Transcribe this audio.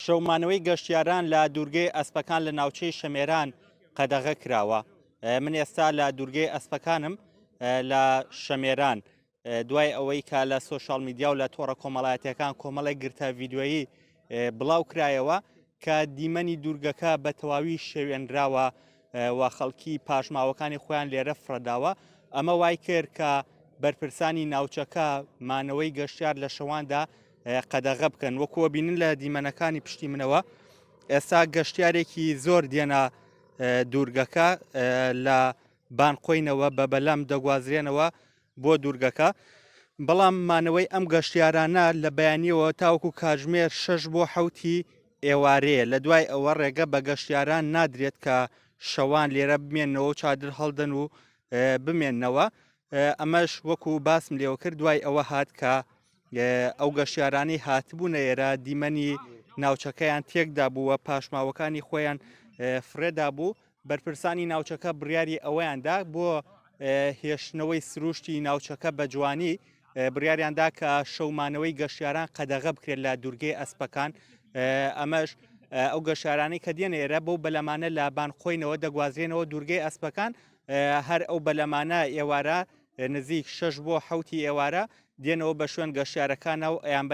شەومانەوەی گەشتیاران لە دوورگەی ئەسپەکان لە ناوچەی شەمێران قەدەغە کراوە. من ئێستا لە دوورگەی ئەسپەکانم لە شەمێران دوای ئەوەی کە لە سۆشال میدیا و لە تۆڕە کۆمەڵایەتیەکان کۆمەڵێک گرتە ڤیددیۆیی بڵاو کرایەوە کە دیمەنی دوورگەکە بە تەواوی شێوێنراوە و خەڵکی پاشماوەکانی خۆیان لێرە فڕەداوە. ئەمە وای کرد کە بەرپرسانی ناوچەکە مانەوەی گەشتیار لە شەواندا قەدەغە بکەن. وەکووە بینن لە دیمەنەکانی پشتی منەوە ئێستا گەشتیارێکی زۆر دێنە دوورگەکە لە بانقۆینەوە بە بەلەم دەگوازرێنەوە بۆ دوورگەکە. بەڵام مانەوەی ئەم گەشتیارانە لە بەیانیەوە تاوکو کاتژمێر 6 بۆ 7 ئێوارەیە. لە دوای ئەوە ڕێگە بە گەشتیاران نادرێت کە شەوان لێرە بمێنەوە و چادر هەڵدەن و بمێننەوە. ئەمەش وەکو باسم لێوە کرد دوای ئەوە هات کە ئەو گەشتیارانی هاتبوو نەیێرە دیمەنی ناوچەکەیان تێکدا بووە، پاشماوەکانی خۆیان فرێدا بوو. بەرپرسانی ناوچەکە بڕیاری ئەوەیاندا بۆ هێشتنەوەی سروشتی ناوچەکە بە جوانی بڕیاریاندا کە شەومانەوەی گەشتیاران قەدەغە بکرێت لە دوورگەی ئەسپەکان. ئەمەش ئەو گەشتیارانی کە دێنێرە بەو بەلەمانە لە بانقۆینەوە دەگوازرێنەوە دوورگەی ئەسپەکان. هەر ئەو بەلەمانە ئێوارە نزیک 6 بۆ 7 ئێوارە دێنەوە بە شوێن گەشتیارەکانە و ئەیان